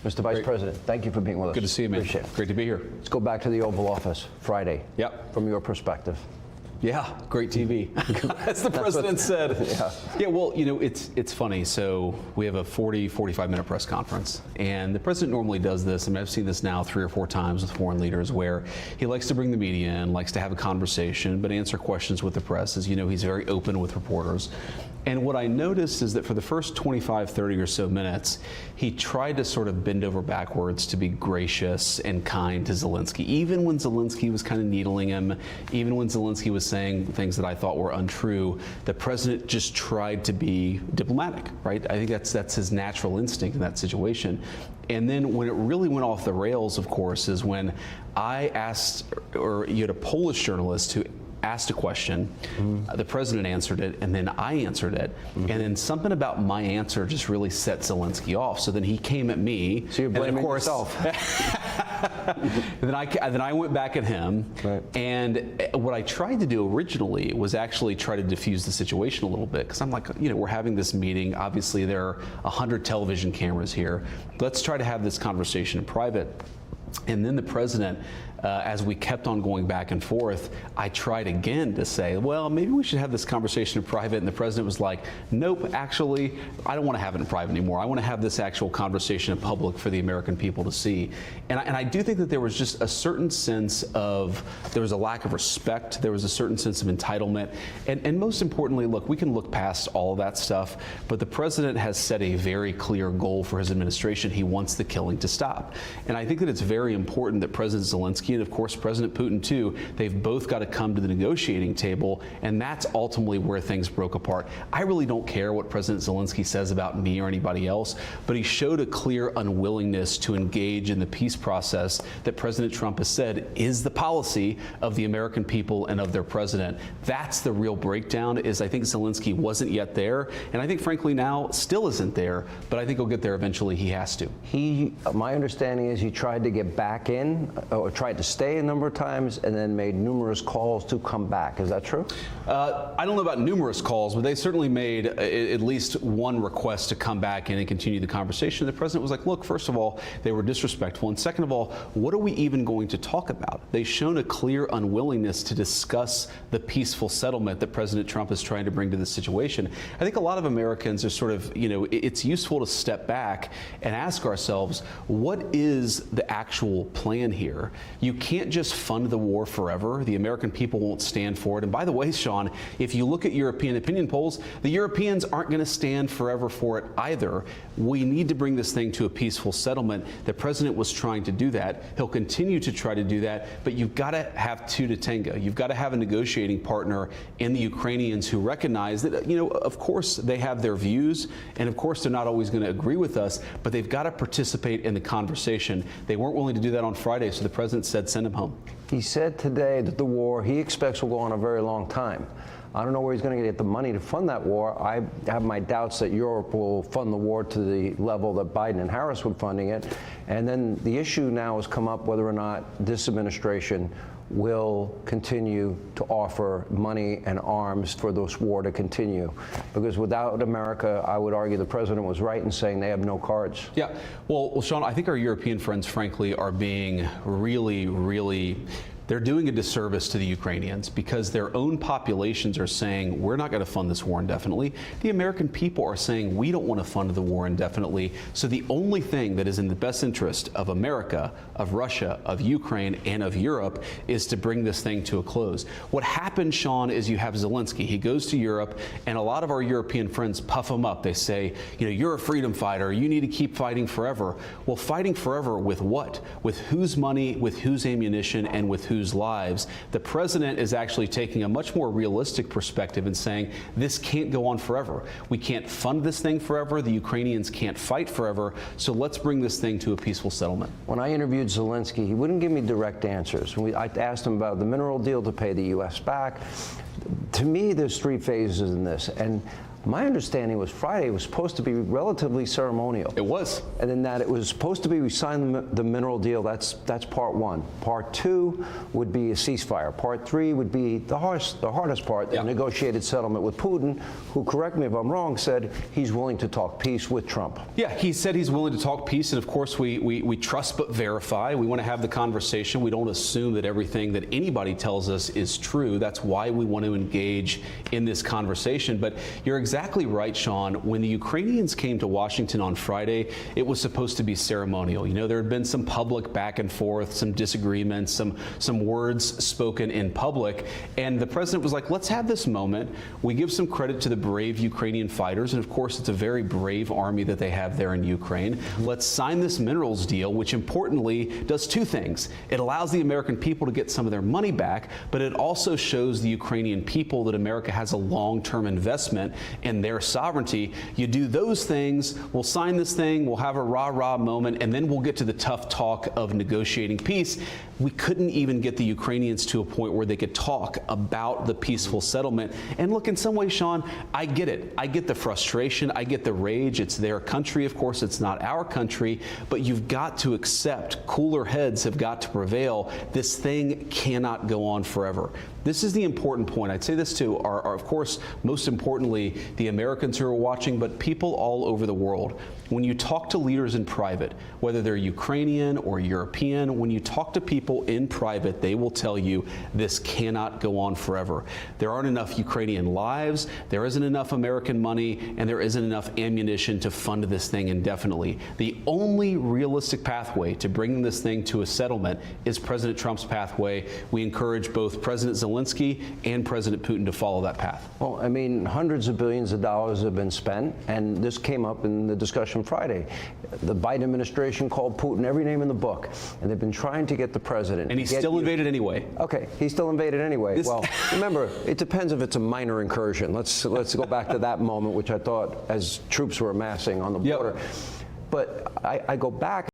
Mr. Vice President, thank you for being with us. Good to see you, man. Appreciate it. Great to be here. Let's go back to the Oval Office Friday. Yep. From your perspective. Yeah, great TV, as the president said. Yeah, well, you know, it's funny. So we have a 45-minute press conference, and the president normally does this. I mean, I've seen this now 3 or 4 times with foreign leaders, where he likes to bring the media in, likes to have a conversation, but answer questions with the press. As you know, he's very open with reporters. And what I noticed is that for the first 25, 30 or so minutes, he tried to sort of bend over backwards to be gracious and kind to Zelensky, even when Zelensky was kind of needling him, even when Zelensky was saying things that I thought were untrue. The president just tried to be diplomatic, right? I think that's his natural instinct in that situation. And then when it really went off the rails, of course, is when I asked, or you had a Polish journalist who asked a question, the president answered it, and then I answered it, and then something about my answer just really set Zelensky off. So then he came at me. So you're blaming yourself. then I went back at him, right. And what I tried to do originally was actually try to diffuse the situation a little bit, because I'm like, you know, we're having this meeting. Obviously, there are 100 television cameras here. Let's try to have this conversation in private. And then the president, as we kept on going back and forth, I tried again to say, well, maybe we should have this conversation in private. And the president was like, nope, actually, I don't want to have it in private anymore. I want to have this actual conversation in public for the American people to see. And I do think that there was just a certain sense of, there was a lack of respect. There was a certain sense of entitlement. And most importantly, look, we can look past all of that stuff, but the president has set a very clear goal for his administration. He wants the killing to stop. And I think that it's very important that President Zelensky and of course President Putin too, they've both got to come to the negotiating table, and that's ultimately where things broke apart. I really don't care what President Zelensky says about me or anybody else, but he showed a clear unwillingness to engage in the peace process that President Trump has said is the policy of the American people and of their president. That's the real breakdown, is I think Zelensky wasn't yet there, and I think frankly now still isn't there, but I think he'll get there eventually. He has to. My understanding is he tried to get back in, or tried to stay a number of times, and then made numerous calls to come back. Is that true? I don't know about numerous calls, but they certainly made at least one request to come back in and continue the conversation. The president was like, look, first of all, they were disrespectful, and second of all, what are we even going to talk about? They've shown a clear unwillingness to discuss the peaceful settlement that President Trump is trying to bring to this situation. I think a lot of Americans are sort of, you know, it's useful to step back and ask ourselves, what is the actual plan here? You can't just fund the war forever. The American people won't stand for it. And by the way, Sean, if you look at European opinion polls, the Europeans aren't going to stand forever for it either. We need to bring this thing to a peaceful settlement. The president was trying to do that. He'll continue to try to do that, but you've got to have two to tango. You've got to have a negotiating partner in the Ukrainians who recognize that, you know, of course they have their views, and of course they're not always going to agree with us, but they've got to participate in the conversation. They weren't willing to do that on Friday, so the president said send him home. He said today that the war he expects will go on a very long time. I don't know where he's going to get the money to fund that war. I have my doubts that Europe will fund the war to the level that Biden and Harris were funding it. And then the issue now has come up whether or not this administration will continue to offer money and arms for this war to continue. Because without America, I would argue the president was right in saying they have no cards. Yeah, well, Sean, I think our European friends, frankly, are being really they're doing a disservice to the Ukrainians, because their own populations are saying, we're not going to fund this war indefinitely. The American people are saying, we don't want to fund the war indefinitely. So the only thing that is in the best interest of America, of Russia, of Ukraine, and of Europe is to bring this thing to a close. What happened, Sean, is you have Zelensky. He goes to Europe, and a lot of our European friends puff him up. They say, you know, you're a freedom fighter. You need to keep fighting forever. Well, fighting forever with what? With whose money, with whose ammunition, and with whose lives? The president is actually taking a much more realistic perspective and saying this can't go on forever. We can't fund this thing forever. The Ukrainians can't fight forever. So let's bring this thing to a peaceful settlement. When I interviewed Zelensky, he wouldn't give me direct answers. I asked him about the mineral deal to pay the U.S. back. To me, there's 3 phases in this. And My understanding was Friday was supposed to be relatively ceremonial. It was. And in that it was supposed to be we signed the mineral deal. That's part one. Part two would be a ceasefire. Part three would be the hardest part, the negotiated settlement with Putin, who, correct me if I'm wrong, said he's willing to talk peace with Trump. Yeah, he said he's willing to talk peace, and of course we trust but verify. We want to have the conversation. We don't assume that everything that anybody tells us is true. That's why we want to engage in this conversation. But you're exactly right, Sean. When the Ukrainians came to Washington on Friday, it was supposed to be ceremonial. You know, there had been some public back and forth, some disagreements, some words spoken in public, and the president was like, let's have this moment. We give some credit to the brave Ukrainian fighters, and of course it's a very brave army that they have there in Ukraine. Let's sign this minerals deal, which importantly does two things. It allows the American people to get some of their money back, but it also shows the Ukrainian people that America has a long-term investment in their sovereignty. You do those things, we'll sign this thing, we'll have a rah-rah moment, and then we'll get to the tough talk of negotiating peace. We couldn't even get the Ukrainians to a point where they could talk about the peaceful settlement. And look, in some ways, Sean, I get it. I get the frustration. I get the rage. It's their country. Of course, it's not our country. But you've got to accept, cooler heads have got to prevail. This thing cannot go on forever. This is the important point. I'd say this to our, of course, most importantly, the Americans who are watching, but people all over the world. When you talk to leaders in private, whether they're Ukrainian or European, when you talk to people in private, they will tell you this cannot go on forever. There aren't enough Ukrainian lives, there isn't enough American money, and there isn't enough ammunition to fund this thing indefinitely. The only realistic pathway to bringing this thing to a settlement is President Trump's pathway. We encourage both President Zelensky and President Putin to follow that path. Well, I mean, hundreds of billions of dollars have been spent, and this came up in the discussion Friday. The Biden administration called Putin every name in the book, and they've been trying to get the president. And he still invaded anyway. Okay, he still invaded anyway. Well, remember, it depends if it's a minor incursion. Let's go back to that moment, which I thought as troops were amassing on the border. But I go back.